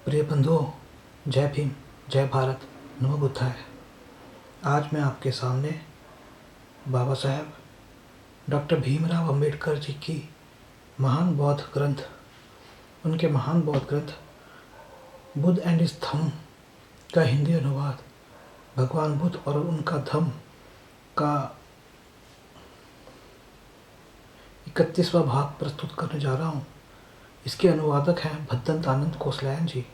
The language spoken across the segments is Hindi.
प्रिय बंधुओं, जय भीम, जय भारत, नमो बुद्धाय। आज मैं आपके सामने बाबा साहेब डॉक्टर भीमराव अंबेडकर जी की महान बौद्ध ग्रंथ, उनके महान बौद्ध ग्रंथ बुद्ध एंड हिज धम्म का हिंदी अनुवाद, भगवान बुद्ध और उनका धम्म का 31वां भाग प्रस्तुत करने जा रहा हूँ। इसके अनुवादक हैं भद्दंत आनंद कोसलायन जी।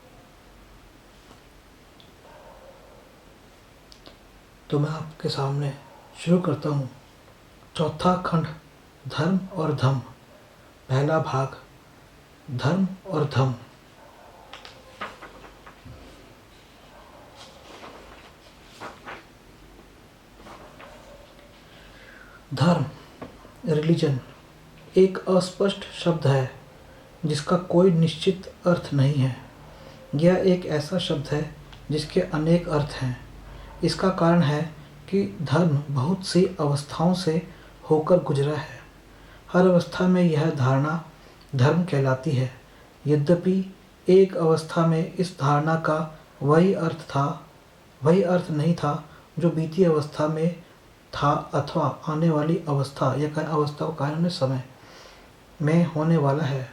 तो मैं आपके सामने शुरू करता हूँ। चौथा खंड, धर्म और धम्म। पहला भाग, धर्म और धम्म। धर्म, रिलीजन, एक अस्पष्ट शब्द है जिसका कोई निश्चित अर्थ नहीं है। यह एक ऐसा शब्द है जिसके अनेक अर्थ हैं। इसका कारण है कि धर्म बहुत सी अवस्थाओं से होकर गुजरा है। हर अवस्था में यह धारणा धर्म कहलाती है। यद्यपि एक अवस्था में इस धारणा का वही अर्थ नहीं था जो बीती अवस्था में था अथवा आने वाली अवस्था या अवस्था का कारण समय में होने वाला है।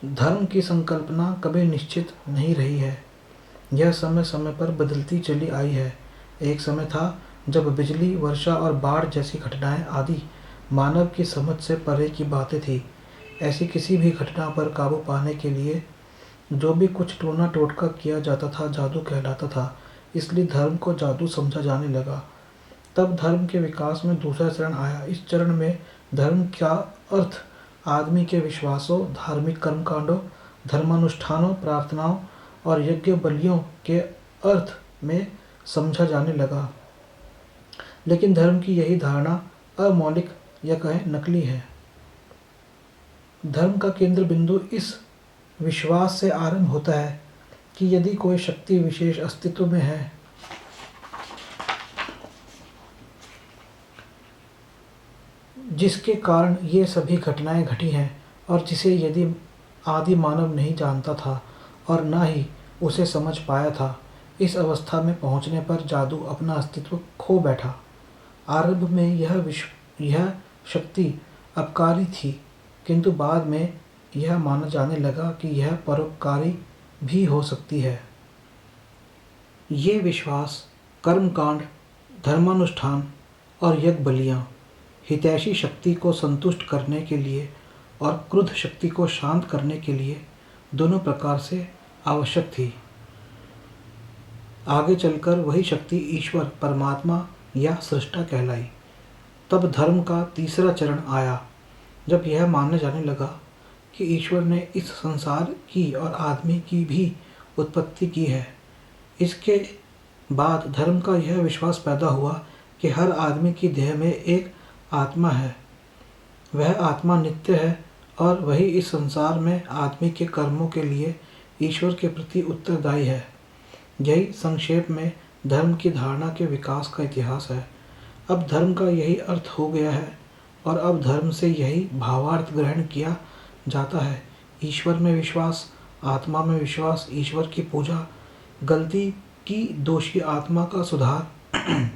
धर्म की संकल्पना कभी निश्चित नहीं रही है। यह समय समय पर बदलती चली आई है। एक समय था जब बिजली, वर्षा और बाढ़ जैसी घटनाएं आदि मानव की समझ से परे की बातें थी। ऐसी किसी भी घटना पर काबू पाने के लिए जो भी कुछ टोना टोटका किया जाता था जादू कहलाता था। इसलिए धर्म को जादू समझा जाने लगा। तब धर्म के विकास में दूसरा चरण आया। इस चरण में धर्म का अर्थ आदमी के विश्वासों, धार्मिक कर्मकांडों, धर्मानुष्ठानों, प्रार्थनाओं और यज्ञ बलियों के अर्थ में समझा जाने लगा। लेकिन धर्म की यही धारणा अमौलिक या कहें नकली है। धर्म का केंद्र बिंदु इस विश्वास से आरंभ होता है कि यदि कोई शक्ति विशेष अस्तित्व में है जिसके कारण ये सभी घटनाएं घटी हैं और जिसे यदि आदि मानव नहीं जानता था और न ही उसे समझ पाया था, इस अवस्था में पहुंचने पर जादू अपना अस्तित्व खो बैठा। आरंभ में यह शक्ति अपकारी थी, किंतु बाद में यह माना जाने लगा कि यह परोपकारी भी हो सकती है। ये विश्वास, कर्मकांड, धर्मानुष्ठान और यज्ञ बलियाँ हितैषी शक्ति को संतुष्ट करने के लिए और क्रुद्ध शक्ति को शांत करने के लिए दोनों प्रकार से आवश्यक थी। आगे चलकर वही शक्ति ईश्वर, परमात्मा या सृष्टा कहलाई। तब धर्म का तीसरा चरण आया, जब यह मानने जाने लगा कि ईश्वर ने इस संसार की और आदमी की भी उत्पत्ति की है। इसके बाद धर्म का यह विश्वास पैदा हुआ कि हर आदमी की देह में एक आत्मा है। वह आत्मा नित्य है और वही इस संसार में आदमी के कर्मों के लिए ईश्वर के प्रति उत्तरदायी है। यही संक्षेप में धर्म की धारणा के विकास का इतिहास है। अब धर्म का यही अर्थ हो गया है और अब धर्म से यही भावार्थ ग्रहण किया जाता है। ईश्वर में विश्वास, आत्मा में विश्वास, ईश्वर की पूजा, गलती की दोषी आत्मा का सुधार,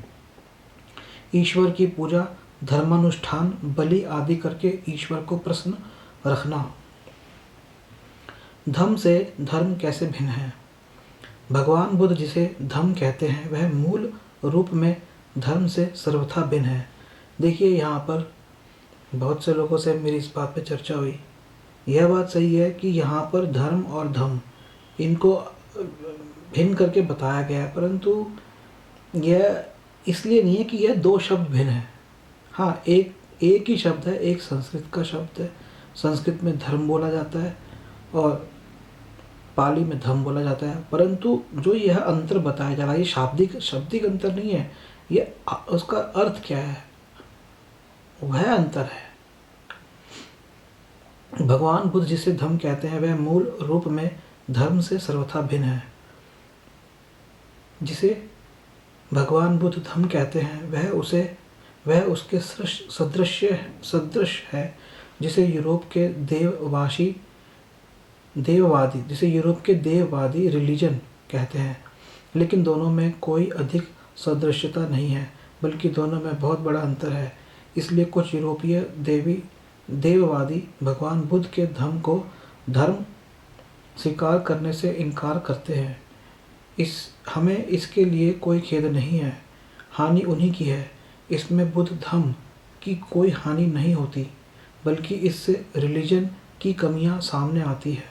ईश्वर की पूजा, धर्मानुष्ठान, बलि आदि करके ईश्वर को प्रसन्न रखना। धम्म से धर्म कैसे भिन्न है? भगवान बुद्ध जिसे धम्म कहते हैं वह मूल रूप में धर्म से सर्वथा भिन्न है। देखिए, यहाँ पर बहुत से लोगों से मेरी इस बात पे चर्चा हुई। यह बात सही है कि यहाँ पर धर्म और धम्म इनको भिन्न करके बताया गया है, परंतु यह इसलिए नहीं है कि यह दो शब्द भिन्न हैं। हाँ, एक ही शब्द है, एक संस्कृत का शब्द है। संस्कृत में धर्म बोला जाता है और पाली में धम्म बोला जाता है, परंतु जो यह अंतर बताया जा रहा है ये शाब्दिक अंतर नहीं है। ये उसका अर्थ क्या है वह अंतर है। भगवान बुद्ध जिसे धम्म कहते हैं वह मूल रूप में धर्म से सर्वथा भिन्न है। जिसे भगवान बुद्ध धम्म कहते हैं वह उसके सदृश है जिसे यूरोप के देववासी देववादी, जिसे यूरोप के देववादी रिलीजन कहते हैं। लेकिन दोनों में कोई अधिक सदृश्यता नहीं है, बल्कि दोनों में बहुत बड़ा अंतर है। इसलिए कुछ यूरोपीय देववादी भगवान बुद्ध के धर्म स्वीकार करने से इनकार करते हैं। हमें इसके लिए कोई खेद नहीं है, हानि उन्हीं की है। इसमें बुद्ध धर्म की कोई हानि नहीं होती, बल्कि इससे रिलीजन की कमियां सामने आती है।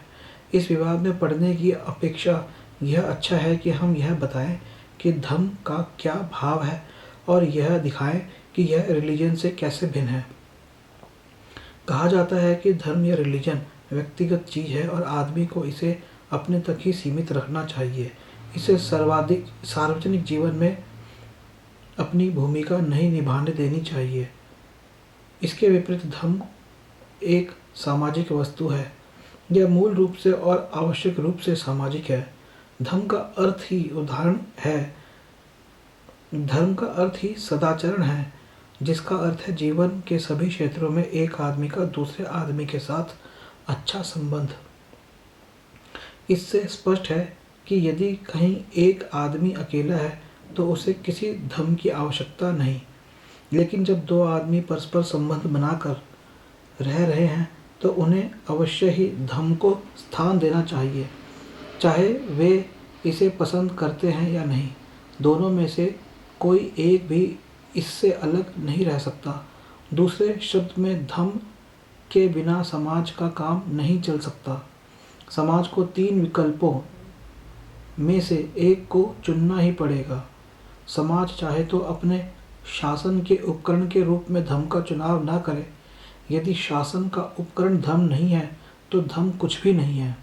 इस विवाद में पढ़ने की अपेक्षा यह अच्छा है कि हम यह बताएं कि धर्म का क्या भाव है और यह दिखाएं कि यह रिलीजन से कैसे भिन्न है। कहा जाता है कि धर्म या रिलीजन व्यक्तिगत चीज़ है और आदमी को इसे अपने तक ही सीमित रखना चाहिए। इसे सार्वजनिक जीवन में अपनी भूमिका नहीं निभाने देनी चाहिए। इसके विपरीत धर्म एक सामाजिक वस्तु है। यह मूल रूप से और आवश्यक रूप से सामाजिक है। धर्म का अर्थ ही सदाचरण है, जिसका अर्थ है जीवन के सभी क्षेत्रों में एक आदमी का दूसरे आदमी के साथ अच्छा संबंध। इससे स्पष्ट है कि यदि कहीं एक आदमी अकेला है तो उसे किसी धर्म की आवश्यकता नहीं। लेकिन जब दो आदमी परस्पर संबंध बनाकर रह रहे हैं तो उन्हें अवश्य ही धर्म को स्थान देना चाहिए, चाहे वे इसे पसंद करते हैं या नहीं। दोनों में से कोई एक भी इससे अलग नहीं रह सकता। दूसरे शब्द में धर्म के बिना समाज का काम नहीं चल सकता। समाज को तीन विकल्पों में से एक को चुनना ही पड़ेगा। समाज चाहे तो अपने शासन के उपकरण के रूप में धर्म का चुनाव न करे। यदि शासन का उपकरण धर्म नहीं है तो धर्म कुछ भी नहीं है।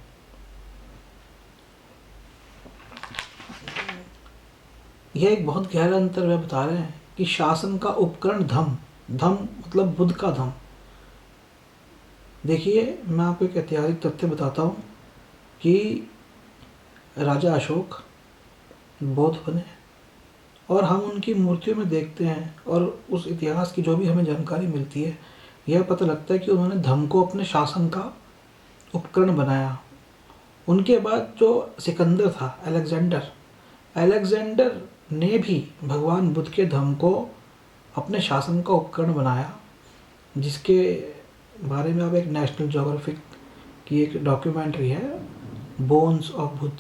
यह एक बहुत गहरा अंतर वह बता रहे हैं कि शासन का उपकरण धर्म मतलब बुद्ध का धर्म। देखिए, मैं आपको एक ऐतिहासिक तथ्य बताता हूँ कि राजा अशोक बौद्ध बने और हम उनकी मूर्तियों में देखते हैं और उस इतिहास की जो भी हमें जानकारी मिलती है, यह पता लगता है कि उन्होंने धर्म को अपने शासन का उपकरण बनाया। उनके बाद जो सिकंदर था, अलेक्जेंडर ने भी भगवान बुद्ध के धर्म को अपने शासन का उपकरण बनाया, जिसके बारे में अब एक नेशनल ज्योग्राफिक की एक डॉक्यूमेंट्री है, बोन्स ऑफ बुद्ध,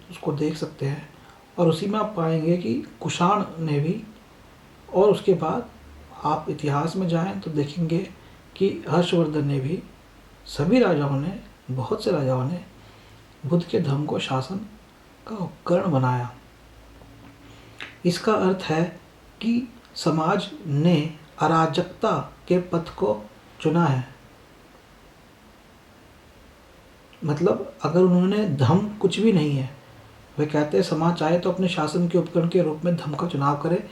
उसको देख सकते हैं। और उसी में आप पाएंगे कि कुषाण ने भी, और उसके बाद आप इतिहास में जाएं तो देखेंगे कि हर्षवर्धन ने भी, सभी राजाओं ने, बहुत से राजाओं ने बुद्ध के धर्म को शासन का उपकरण बनाया। इसका अर्थ है कि समाज ने अराजकता के पथ को चुना है। मतलब अगर उन्होंने धर्म कुछ भी नहीं है, वे कहते हैं समाज चाहे तो अपने शासन के उपकरण के रूप में धर्म का चुनाव करे।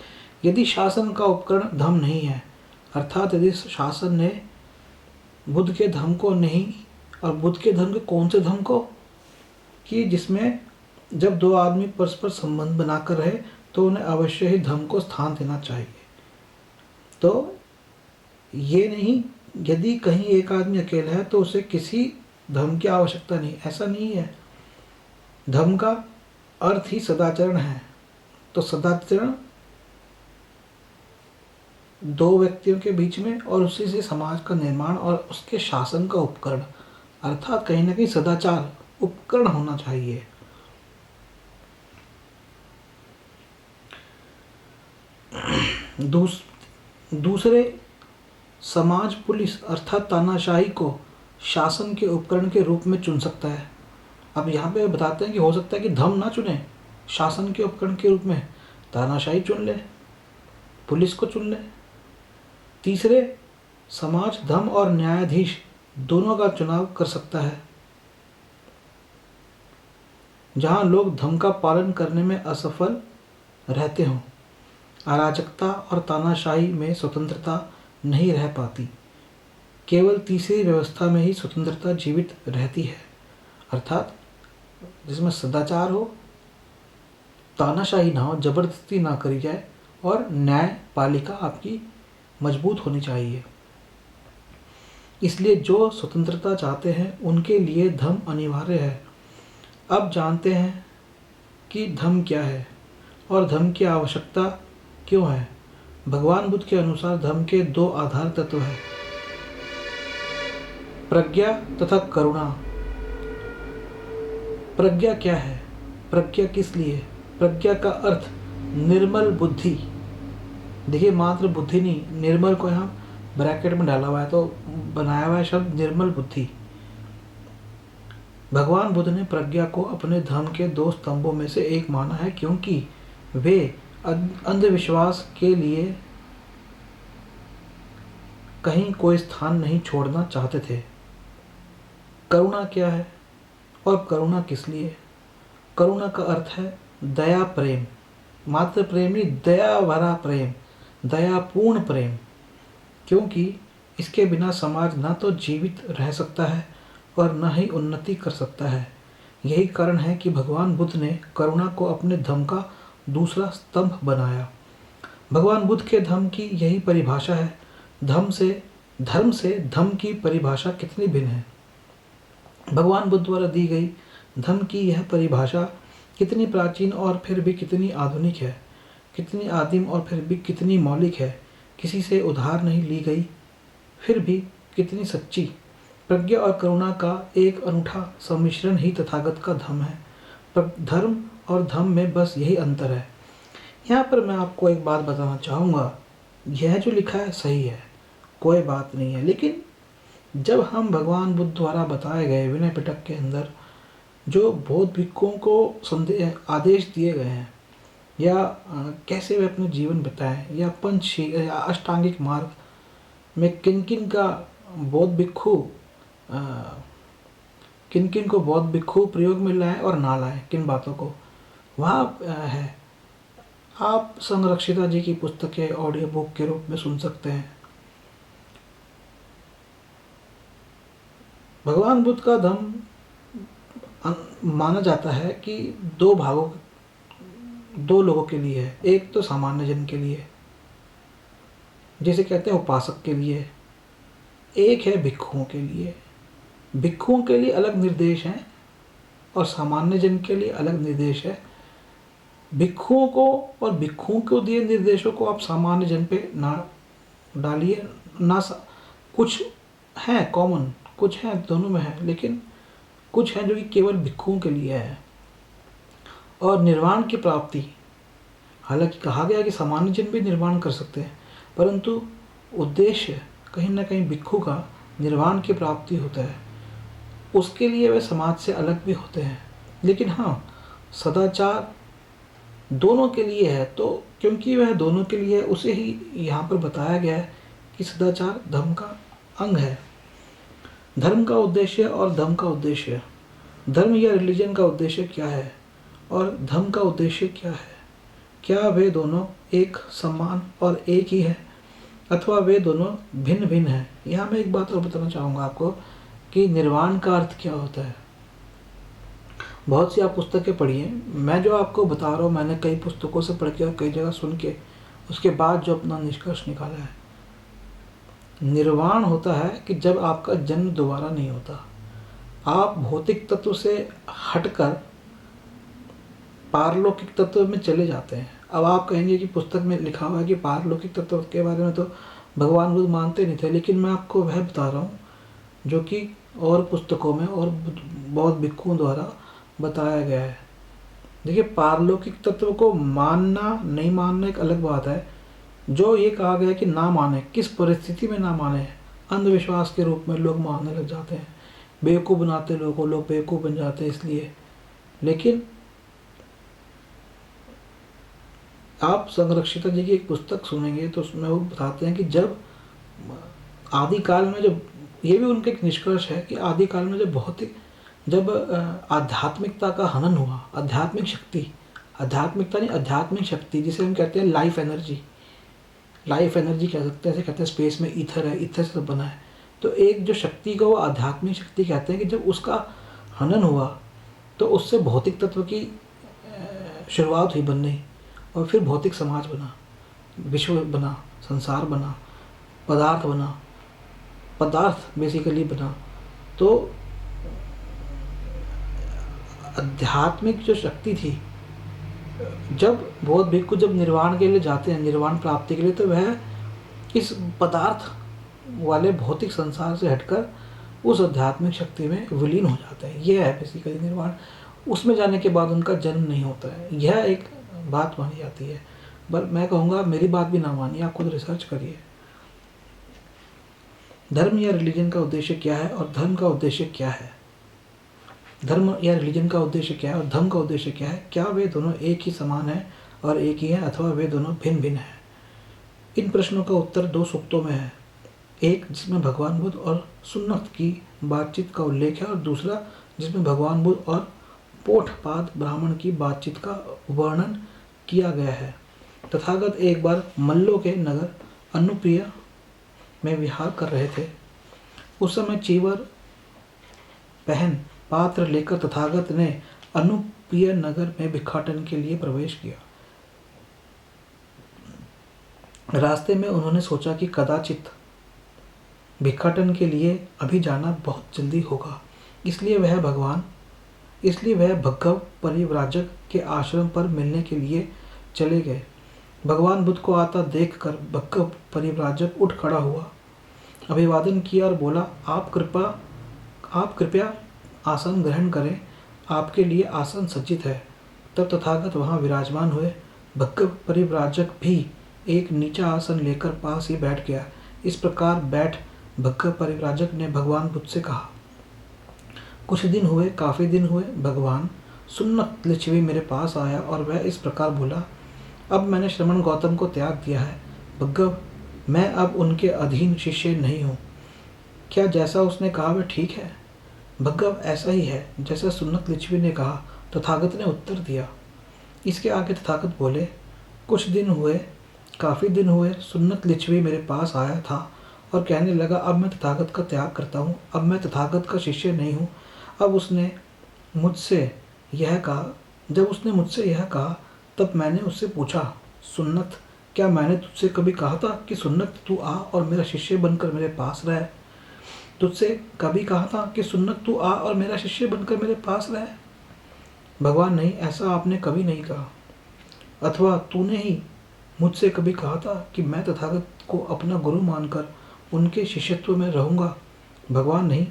यदि शासन का उपकरण धर्म नहीं है, अर्थात यदि शासन ने बुद्ध के धर्म को नहीं, और बुद्ध के धर्म के कौन से धर्म को, कि जिसमें जब दो आदमी परस्पर संबंध बनाकर रहे तो उन्हें अवश्य ही धर्म को स्थान देना चाहिए। तो ये नहीं, यदि कहीं एक आदमी अकेला है तो उसे किसी धर्म की आवश्यकता नहीं, ऐसा नहीं है। धर्म का अर्थ ही सदाचरण है। तो सदाचरण दो व्यक्तियों के बीच में और उसी से समाज का निर्माण और उसके शासन का उपकरण, अर्थात कहीं ना कहीं सदाचार उपकरण होना चाहिए। दूसरे समाज पुलिस अर्थात तानाशाही को शासन के उपकरण के रूप में चुन सकता है। अब यहाँ पे बताते हैं कि हो सकता है कि धर्म ना चुने, शासन के उपकरण के रूप में तानाशाही चुन ले, पुलिस को चुन ले। तीसरे, समाज धर्म और न्यायाधीश दोनों का चुनाव कर सकता है। जहाँ लोग धर्म का पालन करने में असफल रहते हों, अराजकता और तानाशाही में स्वतंत्रता नहीं रह पाती। केवल तीसरी व्यवस्था में ही स्वतंत्रता जीवित रहती है, अर्थात जिसमें सदाचार हो, तानाशाही ना हो, जबरदस्ती ना करी जाए और न्यायपालिका आपकी मजबूत होनी चाहिए। इसलिए जो स्वतंत्रता चाहते हैं उनके लिए धर्म अनिवार्य है। अब जानते हैं कि धर्म क्या है और धर्म की आवश्यकता क्यों है। भगवान बुद्ध के अनुसार धर्म के दो आधार तत्व हैं, प्रज्ञा तथा करुणा। प्रज्ञा क्या है? प्रज्ञा किस लिए? प्रज्ञा का अर्थ निर्मल बुद्धि। देखिए, मात्र बुद्धि नहीं, निर्मल को यहाँ ब्रैकेट में डाला हुआ है तो बनाया हुआ है शब्द निर्मल बुद्धि। भगवान बुद्ध ने प्रज्ञा को अपने धर्म के दो स्तंभों में से एक माना है, क्योंकि वे अंधविश्वास के लिए कहीं कोई स्थान नहीं छोड़ना चाहते थे। करुणा क्या है और करुणा किस लिए? करुणा का अर्थ है दया प्रेम, मात्र प्रेम नहीं, दया भरा प्रेम, दयापूर्ण प्रेम, क्योंकि इसके बिना समाज न तो जीवित रह सकता है और न ही उन्नति कर सकता है। यही कारण है कि भगवान बुद्ध ने करुणा को अपने धर्म का दूसरा स्तंभ बनाया। भगवान बुद्ध के धर्म की यही परिभाषा है। धर्म से धर्म की परिभाषा कितनी भिन्न है। भगवान बुद्ध द्वारा दी गई धर्म की यह परिभाषा कितनी प्राचीन और फिर भी कितनी आधुनिक है, कितनी आदिम और फिर भी कितनी मौलिक है, किसी से उधार नहीं ली गई फिर भी कितनी सच्ची। प्रज्ञा और करुणा का एक अनूठा सम्मिश्रण ही तथागत का धर्म है। धर्म और धर्म में बस यही अंतर है। यहाँ पर मैं आपको एक बात बताना चाहूँगा, यह जो लिखा है सही है, कोई बात नहीं है, लेकिन जब हम भगवान बुद्ध द्वारा बताए गए विनय पिटक के अंदर जो बौद्ध भिक्षुओं को आदेश दिए गए हैं या कैसे वे अपने जीवन बिताएं या पंचशील या अष्टांगिक मार्ग में किन किन का बौद्ध भिक्षु किन किन को बौद्ध भिक्षु प्रयोग में लाए और ना लाए, किन बातों को वहाँ है। आप संरक्षिता जी की पुस्तकें ऑडियो बुक के रूप में सुन सकते हैं। भगवान बुद्ध का धर्म माना जाता है कि दो लोगों के लिए है। एक तो सामान्य जन के लिए, जिसे कहते हैं उपासक के लिए, एक है भिक्षुओं के लिए। भिक्षुओं के लिए अलग निर्देश हैं और सामान्य जन के लिए अलग निर्देश है। भिक्षुओं को दिए निर्देशों को आप सामान्य जन पे ना डालिए, कुछ हैं कॉमन, कुछ हैं दोनों में है, लेकिन कुछ हैं जो कि केवल भिक्षुओं के लिए है। और निर्वाण की प्राप्ति, हालांकि कहा गया कि सामान्य जन भी निर्वाण कर सकते हैं, परंतु उद्देश्य कहीं ना कहीं भिक्षु का निर्वाण की प्राप्ति होता है। उसके लिए वे समाज से अलग भी होते हैं, लेकिन हाँ, सदाचार दोनों के लिए है। तो क्योंकि वह दोनों के लिए, उसे ही यहाँ पर बताया गया है कि सदाचार धर्म का अंग है। धर्म का उद्देश्य और धर्म का उद्देश्य, धर्म या रिलीजन का उद्देश्य क्या है और धर्म का उद्देश्य क्या है? क्या वे दोनों एक समान और एक ही है अथवा वे दोनों भिन्न भिन्न हैं? यहाँ मैं एक बात और बताना चाहूँगा आपको कि निर्वाण का अर्थ क्या होता है। बहुत सी आप पुस्तकें पढ़ी हैं, मैं जो आपको बता रहा हूँ मैंने कई पुस्तकों से पढ़ के और कई जगह सुन के उसके बाद जो अपना निष्कर्ष निकाला है। निर्वाण होता है कि जब आपका जन्म दोबारा नहीं होता, आप भौतिक तत्व से हटकर पारलौकिक तत्व में चले जाते हैं। अब आप कहेंगे कि पुस्तक में लिखा हुआ है कि पारलौकिक तत्व के बारे में तो भगवान बुद्ध मानते नहीं थे, लेकिन मैं आपको वह बता रहा हूँ जो कि और पुस्तकों में और बौद्ध भिक्षुओं द्वारा बताया गया है। देखिए, पारलौकिक तत्व को मानना नहीं मानना एक अलग बात है। जो ये कहा गया कि ना माने, किस परिस्थिति में ना माने, अंधविश्वास के रूप में लोग मानने लग जाते हैं, बेवकूफ़ बनाते लोग बेवकूफ़ बन जाते हैं इसलिए। लेकिन आप संरक्षिता जी की एक पुस्तक सुनेंगे तो उसमें वो बताते हैं कि जब आदिकाल में, जब ये भी उनका एक निष्कर्ष है कि आदिकाल में जब आध्यात्मिकता का हनन हुआ, आध्यात्मिक शक्ति जिसे हम कहते हैं लाइफ एनर्जी कह सकते हैं, ऐसे कहते हैं स्पेस में ईथर है, ईथर से बना है। तो एक जो शक्ति को वो आध्यात्मिक शक्ति कहते हैं कि जब उसका हनन हुआ तो उससे भौतिक तत्व की शुरुआत हुई बनने, और फिर भौतिक समाज बना, विश्व बना, संसार बना, पदार्थ बना। पदार्थ बेसिकली बना। तो आध्यात्मिक जो शक्ति थी, जब बौद्ध भिक्खु जब निर्वाण के लिए जाते हैं, निर्वाण प्राप्ति के लिए, तो वह इस पदार्थ वाले भौतिक संसार से हटकर उस आध्यात्मिक शक्ति में विलीन हो जाते हैं। यह है बेसिकली निर्वाण। उसमें जाने के बाद उनका जन्म नहीं होता है, यह एक बात मानी जाती है। पर मैं कहूँगा मेरी बात भी ना मानिए, आप खुद रिसर्च करिए। धर्म या रिलीजन का उद्देश्य क्या है और धर्म का उद्देश्य क्या है? धर्म या रिलीजन का उद्देश्य क्या है और धर्म का उद्देश्य क्या है? क्या वे दोनों एक ही समान हैं और एक ही हैं, अथवा वे दोनों भिन्न भिन्न हैं? इन प्रश्नों का उत्तर 2 सूक्तों में है। एक जिसमें भगवान बुद्ध और सुन्नत की बातचीत का उल्लेख है, और दूसरा जिसमें भगवान बुद्ध और पोठपाद ब्राह्मण की बातचीत का वर्णन किया गया है। तथागत एक बार मल्लो के नगर अनुप्रिया में विहार कर रहे थे। उस समय चीवर पहन पात्र लेकर तथागत ने अनुप्रिय नगर में भिक्षाटन के लिए प्रवेश किया। रास्ते में उन्होंने सोचा कि कदाचित भिक्षाटन के लिए अभी जाना बहुत जल्दी होगा, इसलिए वह भगव परिव्राजक के आश्रम पर मिलने के लिए चले गए। भगवान बुद्ध को आता देखकर भगव परिव्राजक उठ खड़ा हुआ, अभिवादन किया और बोला, आप कृपया आसन ग्रहण करें, आपके लिए आसन सज्जित है। तब तथागत वहाँ विराजमान हुए। भगव परिव्राजक भी एक नीचा आसन लेकर पास ही बैठ गया। इस प्रकार बैठ भगव परिव्राजक ने भगवान बुद्ध से कहा, कुछ दिन हुए, काफ़ी दिन हुए, भगवान सुन्नत लिच्छवी मेरे पास आया और वह इस प्रकार बोला, अब मैंने श्रमण गौतम को त्याग दिया है। भगव, मैं अब उनके अधीन शिष्य नहीं हूँ। क्या जैसा उसने कहा वह ठीक है? भगव, ऐसा ही है जैसा सुन्नत लिच्छवी ने कहा, तथागत ने उत्तर दिया। इसके आगे तथागत बोले, कुछ दिन हुए, काफ़ी दिन हुए, सुन्नत लिच्छवी मेरे पास आया था और कहने लगा, अब मैं तथागत का त्याग करता हूँ, अब मैं तथागत का शिष्य नहीं हूँ। जब उसने मुझसे यह कहा तब मैंने उससे पूछा, सुन्नत, क्या मैंने तुझसे कभी कहा था कि सुन्नत तू आ और मेरा शिष्य बनकर मेरे पास रह? तुझसे कभी कहा था कि सुन्नत तू आ और मेरा शिष्य बनकर मेरे पास रह? भगवान, नहीं, ऐसा आपने कभी नहीं कहा। अथवा तूने ही मुझसे कभी कहा था कि मैं तथागत को अपना गुरु मानकर उनके शिष्यत्व में रहूँगा? भगवान, नहीं,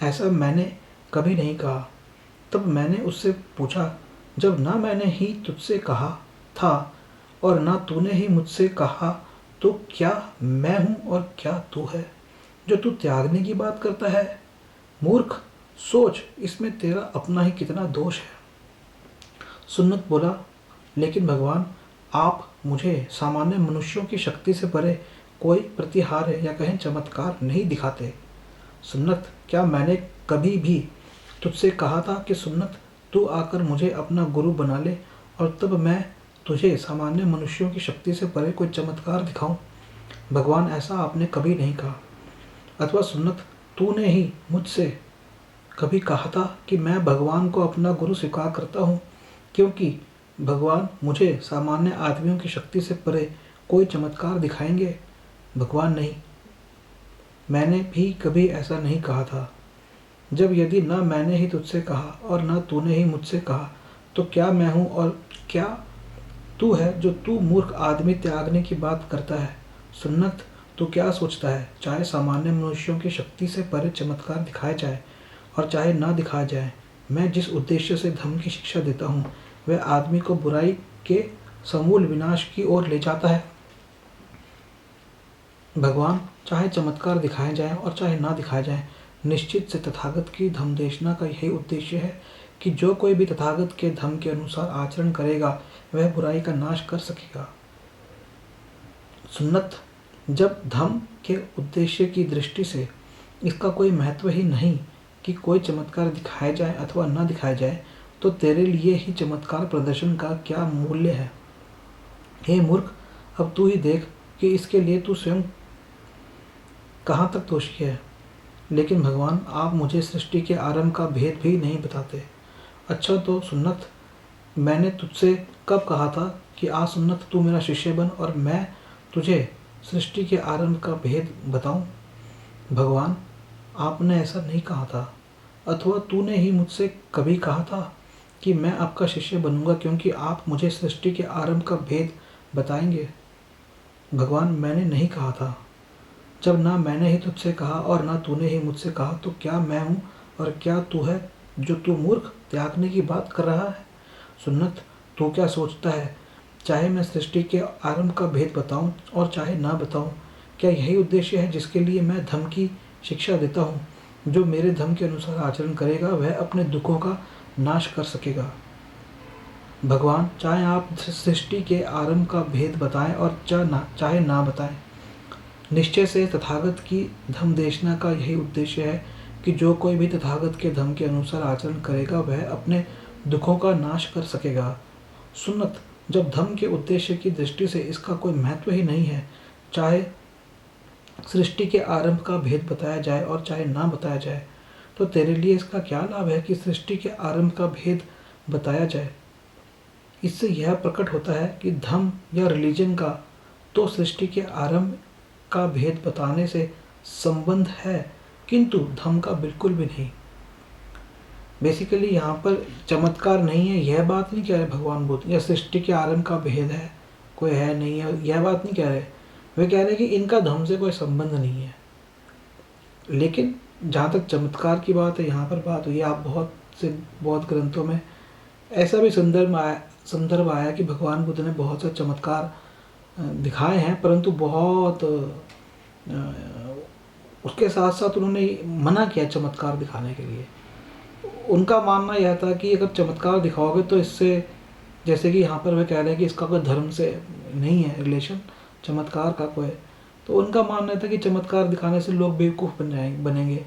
ऐसा मैंने कभी नहीं कहा। तब मैंने उससे पूछा, जब ना मैंने ही तुझसे कहा था और ना तूने ही मुझसे कहा, तो क्या मैं हूँ और क्या तू है जो तू त्यागने की बात करता है? मूर्ख, सोच, इसमें तेरा अपना ही कितना दोष है। सुन्नत बोला, लेकिन भगवान, आप मुझे सामान्य मनुष्यों की शक्ति से परे कोई प्रतिहार्य या कहें चमत्कार नहीं दिखाते। सुन्नत, क्या मैंने कभी भी तुझसे कहा था कि सुन्नत तू आकर मुझे अपना गुरु बना ले और तब मैं तुझे सामान्य मनुष्यों की शक्ति से परे कोई चमत्कार दिखाऊं? भगवान, ऐसा आपने कभी नहीं कहा। अथवा सुन्नत, तूने ही मुझसे कभी कहा था कि मैं भगवान को अपना गुरु स्वीकार करता हूँ क्योंकि भगवान मुझे सामान्य आदमियों की शक्ति से परे कोई चमत्कार दिखाएंगे? भगवान, नहीं, मैंने भी कभी ऐसा नहीं कहा था। जब यदि न मैंने ही तुझसे कहा और न तूने ही मुझसे कहा, तो क्या मैं हूँ और क्या तू है जो तू मूर्ख आदमी त्यागने की बात करता है? सुन्नत, तू क्या सोचता है, चाहे सामान्य मनुष्यों की शक्ति से परे चमत्कार दिखाए जाए और चाहे ना दिखाया जाए, मैं जिस उद्देश्य से धर्म की शिक्षा देता हूँ वह आदमी को बुराई के समूल विनाश की ओर ले जाता है। भगवान, चाहे चमत्कार दिखाए जाएं और चाहे ना दिखाए जाएं, निश्चित से तथागत की धम्मदेशना का यही उद्देश्य है कि जो कोई भी तथागत के धम्म के अनुसार आचरण करेगा वह बुराई का नाश कर सकेगा। सुन्नत, जब धम्म के उद्देश्य की दृष्टि से इसका कोई महत्व ही नहीं कि कोई चमत्कार दिखाया जाए अथवा न दिखाया जाए, तो तेरे लिए ही चमत्कार प्रदर्शन का क्या मूल्य है? हे मूर्ख, अब तू ही देख कि इसके लिए तू स्वयं कहाँ तक दोषी है। लेकिन भगवान, आप मुझे सृष्टि के आरंभ का भेद भी नहीं बताते। अच्छा तो सुन्नत, मैंने तुझसे कब कहा था कि आ सुन्नत तू मेरा शिष्य बन और मैं तुझे सृष्टि के आरंभ का भेद बताऊं? भगवान, आपने ऐसा नहीं कहा था, अथवा तूने ही मुझसे कभी कहा था कि मैं आपका शिष्य बनूंगा क्योंकि आप मुझे सृष्टि के आरंभ का भेद बताएंगे। भगवान, मैंने नहीं कहा था। जब ना मैंने ही तुझसे कहा और ना तूने ही मुझसे कहा, तो क्या मैं हूँ और क्या तू है जो तू मूर्ख त्यागने की बात कर रहा है? सुन्नत, तू क्या सोचता है, चाहे मैं सृष्टि के आरंभ का भेद बताऊं और चाहे ना बताऊं, क्या यही उद्देश्य है जिसके लिए मैं धर्म की शिक्षा देता हूँ? जो मेरे धर्म के अनुसार आचरण करेगा वह अपने दुखों का नाश कर सकेगा। भगवान, चाहे आप सृष्टि के आरंभ का भेद बताएं और चाहे ना बताएं, निश्चय से तथागत की धम्म देशना का यही उद्देश्य है कि जो कोई भी तथागत के धम्म के अनुसार आचरण करेगा वह अपने दुखों का नाश कर सकेगा। सुन्नत, जब धम्म के उद्देश्य की दृष्टि से इसका कोई महत्व ही नहीं है, चाहे सृष्टि के आरंभ का भेद बताया जाए और चाहे ना बताया जाए, तो तेरे लिए इसका क्या लाभ है कि सृष्टि के आरंभ का भेद बताया जाए? इससे यह प्रकट होता है कि धम्म या रिलीजन का तो सृष्टि के आरंभ का भेद बताने से संबंध है, किंतु धम्म का बिल्कुल भी नहीं। बेसिकली यहाँ पर चमत्कार नहीं है, यह बात नहीं कह रहे भगवान बुद्ध, या सृष्टि के आरंभ का भेद है, कोई है नहीं है, यह बात नहीं कह रहे। वे कह रहे कि इनका धम्म से कोई संबंध नहीं है। लेकिन जहाँ तक चमत्कार की बात है, यहाँ पर बात हुई, आप बहुत से बौद्ध ग्रंथों में ऐसा भी संदर्भ आया कि भगवान बुद्ध ने बहुत से चमत्कार दिखाए हैं, परंतु बहुत उसके साथ साथ उन्होंने मना किया चमत्कार दिखाने के लिए। उनका मानना यह था कि अगर चमत्कार दिखाओगे तो इससे, जैसे कि यहाँ पर वे कह रहे हैं कि इसका कोई धर्म से नहीं है रिलेशन चमत्कार का कोई, तो उनका मानना था कि चमत्कार दिखाने से लोग बेवकूफ़ बनेंगे,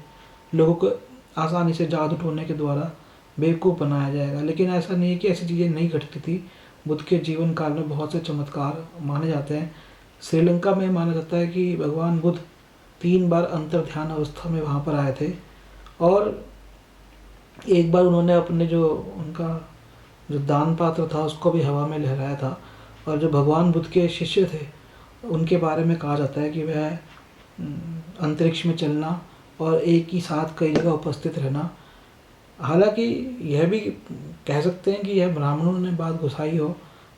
लोगों को आसानी से जादू टोने के द्वारा बेवकूफ़ बनाया जाएगा। लेकिन ऐसा नहीं है कि ऐसी चीज़ें नहीं घटती थी। बुद्ध के जीवन काल में बहुत से चमत्कार माने जाते हैं। श्रीलंका में माना जाता है कि भगवान बुद्ध 3 बार अंतर ध्यान अवस्था में वहाँ पर आए थे, और एक बार उन्होंने अपने जो उनका जो दान पात्र था उसको भी हवा में लहराया था। और जो भगवान बुद्ध के शिष्य थे उनके बारे में कहा जाता है कि वह अंतरिक्ष में चलना और एक ही साथ कई जगह उपस्थित रहना। हालांकि यह भी कह सकते हैं कि यह ब्राह्मणों ने बात घुसाई हो,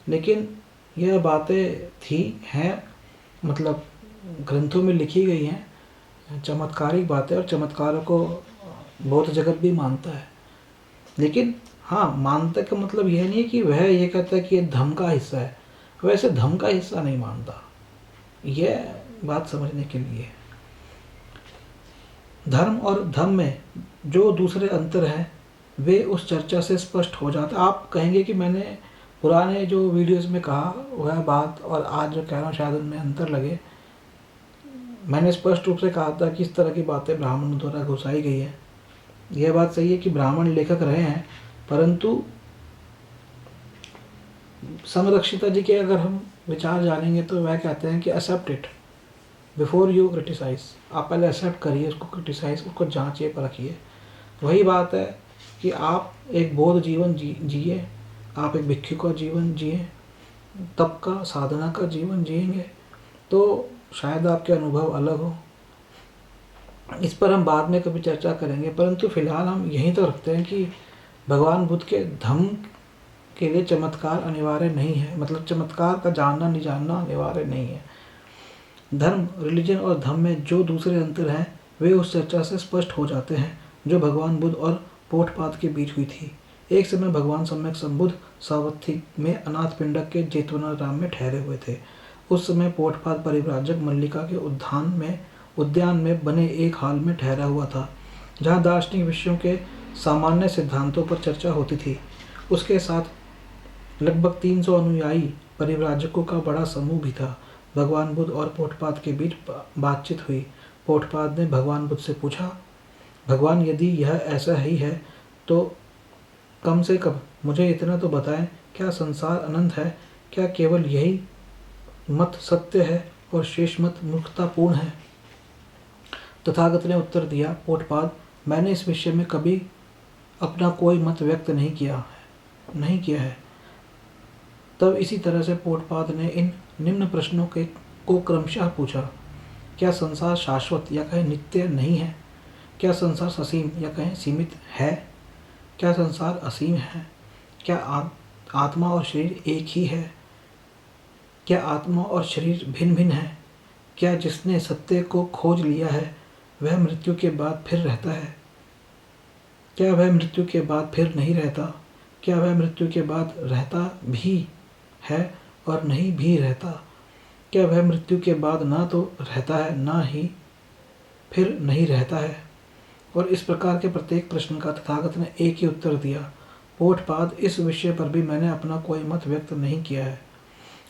लेकिन यह बातें थी हैं, मतलब ग्रंथों में लिखी गई हैं, चमत्कारिक बातें, और चमत्कारों को बौद्ध जगत भी मानता है। लेकिन हाँ, मानता का मतलब यह नहीं है कि वह ये कहता है कि यह धर्म का हिस्सा है, वैसे धर्म का हिस्सा नहीं मानता। यह बात समझने के लिए धर्म और धम्म में जो दूसरे अंतर हैं वे उस चर्चा से स्पष्ट हो जाता है। आप कहेंगे कि मैंने पुराने जो वीडियोस में कहा वह बात और आज जो कह रहा हूँ शायद उनमें अंतर लगे। मैंने स्पष्ट रूप से कहा था कि इस तरह की बातें ब्राह्मणों द्वारा घुसाई गई है। यह बात सही है कि ब्राह्मण लेखक रहे हैं, परंतु समरक्षिता जी के अगर हम विचार जानेंगे तो वह कहते हैं कि accept it before you criticize. आप पहले एक्सेप्ट करिए उसको, क्रिटिसाइज उसको जांचिए परखिए। वही बात है कि आप एक बौद्ध जीवन जिए, आप एक भिक्षु का जीवन जिए, तप का साधना का जीवन जिएंगे तो शायद आपके अनुभव अलग हो। इस पर हम बाद में कभी चर्चा करेंगे, परंतु फिलहाल हम यहीं तो रखते हैं कि भगवान बुद्ध के धम्म के लिए चमत्कार अनिवार्य नहीं है, मतलब चमत्कार का जानना नहीं जानना अनिवार्य नहीं है। धर्म, रिलीजन और धम्म में जो दूसरे अंतर हैं वे उस चर्चा से स्पष्ट हो जाते हैं जो भगवान बुद्ध और पोठपाद के बीच हुई थी। एक समय भगवान सम्यक संबुद्ध सावत्थी में अनाथ पिंडक के जेतवनाराम में ठहरे हुए थे। उस समय पोठपाद परिव्राजक मल्लिका के उद्यान में बने एक हाल में ठहरा हुआ था, जहाँ दार्शनिक विषयों के सामान्य सिद्धांतों पर चर्चा होती थी। उसके साथ लगभग 300 अनुयायी परिव्राजकों का बड़ा समूह भी था। भगवान बुद्ध और पोठपाद के बीच बातचीत हुई। पोठपाद ने भगवान बुद्ध से पूछा, भगवान, यदि यह ऐसा ही है तो कम से कम मुझे इतना तो बताएं, क्या संसार अनंत है? क्या केवल यही मत सत्य है और शेष मत मूर्खतापूर्ण है? तथागत ने उत्तर दिया, पोठपाद, मैंने इस विषय में कभी अपना कोई मत व्यक्त नहीं किया है। तब इसी तरह से पोठपाद ने इन निम्न प्रश्नों को क्रमशः पूछा। क्या संसार शाश्वत या कहें नित्य नहीं है? क्या संसार ससीम या कहें सीमित है? क्या संसार असीम है? क्या आत्मा और शरीर एक ही है? क्या आत्मा और शरीर भिन्न भिन्न है? क्या जिसने सत्य को खोज लिया है वह मृत्यु के बाद फिर रहता है? क्या वह मृत्यु के बाद फिर नहीं रहता? क्या वह मृत्यु के बाद रहता भी है और नहीं भी रहता? क्या वह मृत्यु के बाद ना तो रहता है ना ही फिर नहीं रहता है? और इस प्रकार के प्रत्येक प्रश्न का तथागत ने एक ही उत्तर दिया। पोठपाद, इस विषय पर भी मैंने अपना कोई मत व्यक्त नहीं किया है।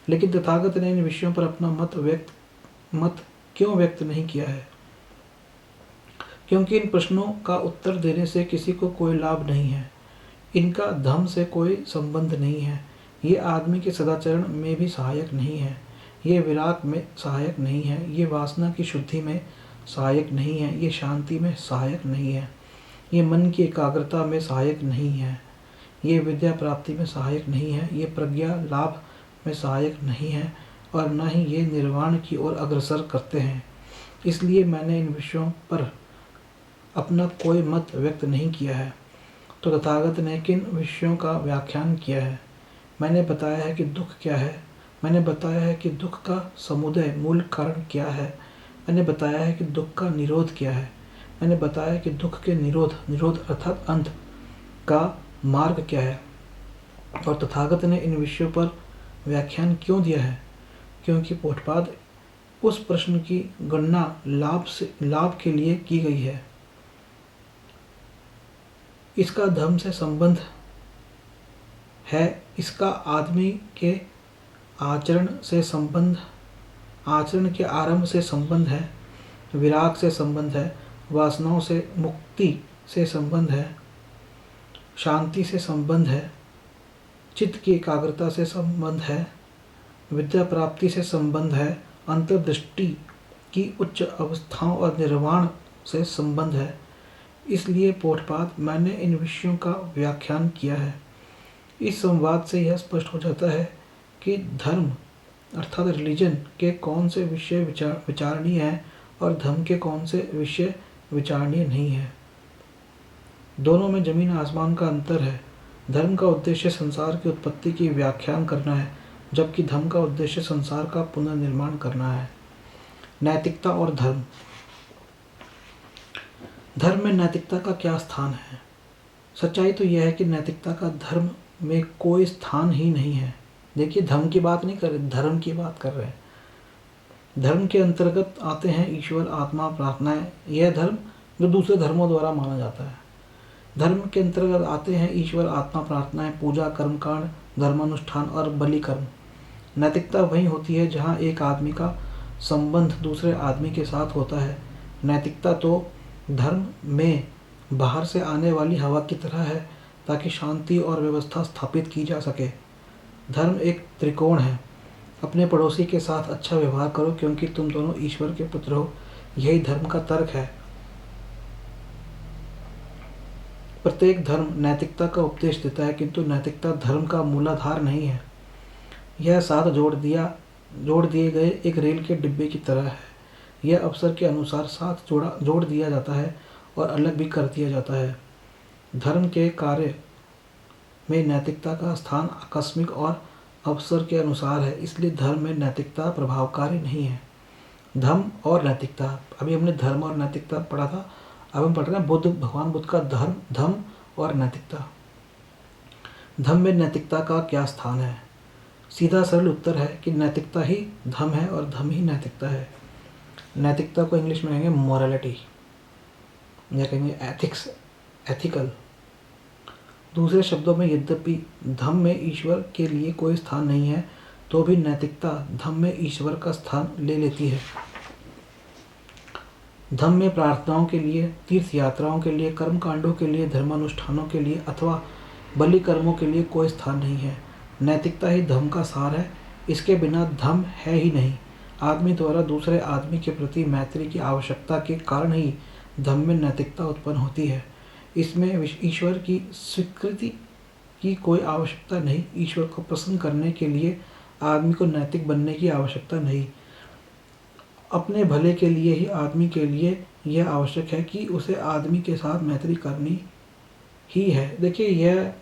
लेकिन तथागत ने इन विषयों पर अपना मत क्यों व्यक्त नहीं किया है? क्योंकि इन प्रश्नों का उत्तर देने से किसी को कोई लाभ नहीं है। इनका धम्म से कोई संबंध नहीं है। ये आदमी के सदाचरण में भी सहायक नहीं है। ये विराग में सहायक नहीं है। ये वासना की शुद्धि में सहायक नहीं है। ये शांति में सहायक नहीं है। ये मन की एकाग्रता में सहायक नहीं है। ये विद्या प्राप्ति में सहायक नहीं है। ये प्रज्ञा लाभ में सहायक नहीं है और न ही ये निर्वाण की ओर अग्रसर करते हैं। इसलिए मैंने इन विषयों पर अपना कोई मत व्यक्त नहीं किया है। तो तथागत ने किन विषयों का व्याख्यान किया है? मैंने बताया है कि दुख क्या है। मैंने बताया है कि दुख का समुदय मूल कारण क्या है। मैंने बताया है कि दुख का निरोध क्या है। मैंने बताया कि दुख के निरोध अर्थात अंत का मार्ग क्या है। और तथागत ने इन विषयों पर व्याख्यान क्यों दिया है? क्योंकि पोठपाद, उस प्रश्न की गणना लाभ के लिए की गई है। इसका धर्म से संबंध है। इसका आदमी के आचरण के आरंभ से संबंध है। विराग से संबंध है। वासनाओं से मुक्ति से संबंध है। शांति से संबंध है। चित्त की एकाग्रता से संबंध है। विद्या प्राप्ति से संबंध है। अंतर्दृष्टि की उच्च अवस्थाओं और निर्वाण से संबंध है। इसलिए पोठपाद, मैंने इन विषयों का व्याख्यान किया है। इस संवाद से यह स्पष्ट हो जाता है कि धर्म अर्थात रिलीजन के कौन से विषय विचारणीय हैं और धर्म के कौन से विषय विचारणीय नहीं है। दोनों में जमीन आसमान का अंतर है। धर्म का उद्देश्य संसार की उत्पत्ति की व्याख्यान करना है, जबकि धर्म का उद्देश्य संसार का पुनर्निर्माण करना है। नैतिकता और धर्म। धर्म में नैतिकता का क्या स्थान है? सच्चाई तो यह है कि नैतिकता का धर्म में कोई स्थान ही नहीं है। देखिए, धर्म की बात नहीं कर रहे, धर्म की बात कर रहे हैं। धर्म के अंतर्गत आते हैं ईश्वर, आत्मा, प्रार्थनाएं। यह धर्म जो दूसरे धर्मों द्वारा माना जाता है। धर्म के अंतर्गत आते हैं ईश्वर, आत्मा, प्रार्थनाएं, पूजा, कर्मकांड, धर्मानुष्ठान और बलि कर्म। नैतिकता वही होती है जहाँ एक आदमी का संबंध दूसरे आदमी के साथ होता है। नैतिकता तो धर्म में बाहर से आने वाली हवा की तरह है ताकि शांति और व्यवस्था स्थापित की जा सके। धर्म एक त्रिकोण है। अपने पड़ोसी के साथ अच्छा व्यवहार करो क्योंकि तुम दोनों ईश्वर के पुत्र हो। यही धर्म का तर्क है। प्रत्येक धर्म नैतिकता का उपदेश देता है, किंतु नैतिकता धर्म का मूलाधार नहीं है। यह साथ जोड़ दिए गए एक रेल के डिब्बे की तरह है। यह अवसर के अनुसार साथ जोड़ दिया जाता है और अलग भी कर दिया जाता है। धर्म के कार्य में नैतिकता का स्थान आकस्मिक और अवसर के अनुसार है। इसलिए धर्म में नैतिकता प्रभावकारी नहीं है। धर्म और नैतिकता, अभी हमने धर्म और नैतिकता पढ़ा था, अब हम पढ़ रहे हैं भगवान बुद्ध का धर्म और नैतिकता। धर्म में नैतिकता का क्या स्थान है? सीधा सरल उत्तर है कि नैतिकता ही धर्म है और धर्म ही नैतिकता है। नैतिकता को इंग्लिश में कहेंगे मोरालिटी या कहेंगे एथिक्स, एथिकल। दूसरे शब्दों में, यद्यपि धर्म में ईश्वर के लिए कोई स्थान नहीं है, तो भी नैतिकता धर्म में ईश्वर का स्थान ले लेती है। धर्म में प्रार्थनाओं के लिए, तीर्थ यात्राओं के लिए, कर्म कांडों के लिए, धर्मानुष्ठानों के लिए अथवा बलि कर्मों के लिए कोई स्थान नहीं है। नैतिकता ही धर्म का सार है। इसके बिना धर्म है ही नहीं। आदमी द्वारा दूसरे आदमी के प्रति मैत्री की आवश्यकता के कारण ही धर्म में नैतिकता उत्पन्न होती है। इसमें ईश्वर की स्वीकृति की कोई आवश्यकता नहीं। ईश्वर को प्रसन्न करने के लिए आदमी को नैतिक बनने की आवश्यकता नहीं। अपने भले के लिए ही आदमी के लिए यह आवश्यक है कि उसे आदमी के साथ मैत्री करनी ही है। देखिए, यह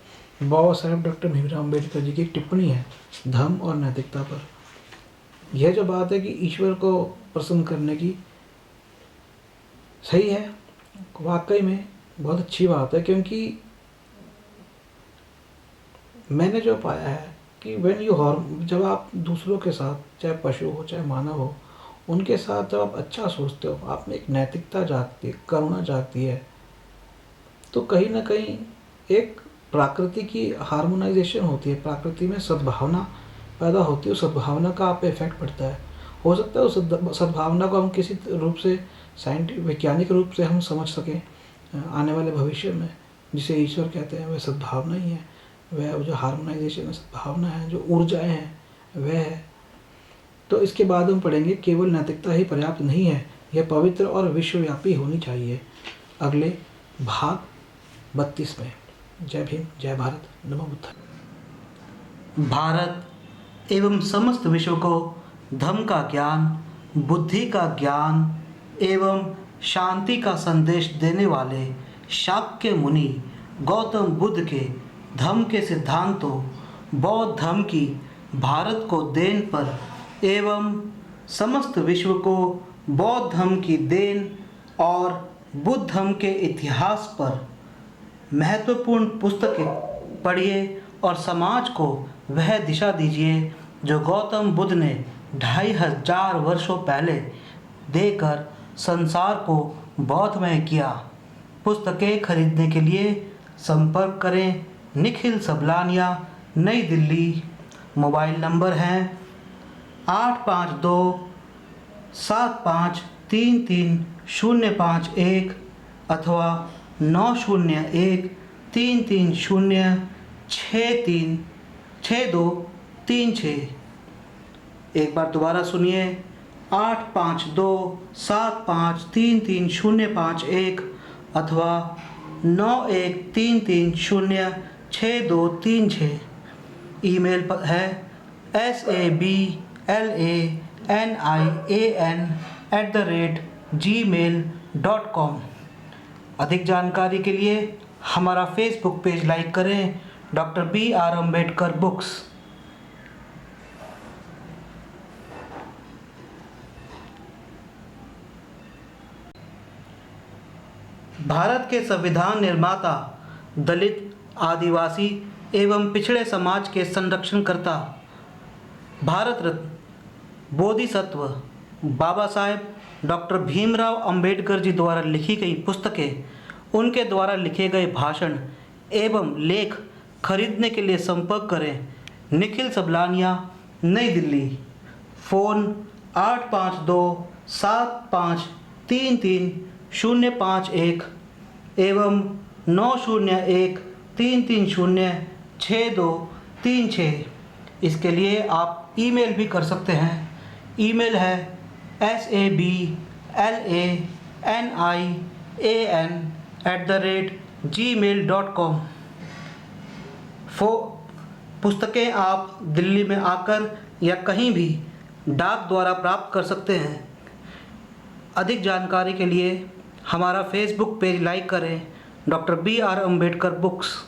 बाबा साहेब डॉक्टर भीमराव अम्बेडकर जी की एक टिप्पणी है धर्म और नैतिकता पर। यह जो बात है कि ईश्वर को प्रसन्न करने की, सही है, वाकई में बहुत अच्छी बात है। क्योंकि मैंने जो पाया है कि जब आप दूसरों के साथ, चाहे पशु हो चाहे मानव हो, उनके साथ जब आप अच्छा सोचते हो, आप में एक नैतिकता जागती है, करुणा जागती है, तो कहीं ना कहीं एक प्रकृति की हार्मोनाइजेशन होती है, प्रकृति में सद्भावना पैदा होती है, उस सद्भावना का आप पे इफेक्ट पड़ता है। हो सकता है उस सद्भावना को हम किसी रूप से वैज्ञानिक रूप से हम समझ सकें आने वाले भविष्य में, जिसे ईश्वर कहते हैं, वह सद्भावना ही है, वह जो हार्मोनाइजेशन है, सद्भावना है, जो ऊर्जाएं हैं, वह है। तो इसके बाद हम पढ़ेंगे केवल नैतिकता ही पर्याप्त नहीं है, यह पवित्र और विश्वव्यापी होनी चाहिए। अगले भाग 32 में। जय भीम, जय भारत, नमो बुद्धाय। भारत एवं समस्त विश्व को धर्म का ज्ञान, बुद्धि का ज्ञान एवं शांति का संदेश देने वाले शाक्य मुनि गौतम बुद्ध के धर्म के सिद्धांतों, बौद्ध धर्म की भारत को देन पर एवं समस्त विश्व को बौद्ध धर्म की देन और बुद्ध धर्म के इतिहास पर महत्वपूर्ण पुस्तकें पढ़िए और समाज को वह दिशा दीजिए जो गौतम बुद्ध ने 2500 वर्षों पहले देकर संसार को बौद्धमय किया। पुस्तकें खरीदने के लिए संपर्क करें निखिल सबलानिया, नई दिल्ली। मोबाइल नंबर हैं 852-7533-051 अथवा 901-330-6236। एक बार दोबारा सुनिए, 852-7533-051 अथवा 9133-06236। ईमेल पर है sablanIan@gmail.com। अधिक जानकारी के लिए हमारा फेसबुक पेज लाइक करें, doctor BR Ambedkar books. Bharat के संविधान निर्माता, दलित, आदिवासी एवं पिछड़े समाज के संरक्षणकर्ता, भारत रत्न बोधिसत्व बाबा साहेब डॉक्टर भीमराव अंबेडकर जी द्वारा लिखी गई पुस्तकें, उनके द्वारा लिखे गए भाषण एवं लेख खरीदने के लिए संपर्क करें निखिल सबलानिया, नई दिल्ली। फ़ोन 852-7533-051 एवं 901-330-6236। इसके लिए आप ईमेल भी कर सकते हैं। ईमेल है sablanIan@gmail.com। पुस्तकें आप दिल्ली में आकर या कहीं भी डाक द्वारा प्राप्त कर सकते हैं। अधिक जानकारी के लिए हमारा फेसबुक पेज लाइक करें, डॉक्टर BR अम्बेडकर बुक्स।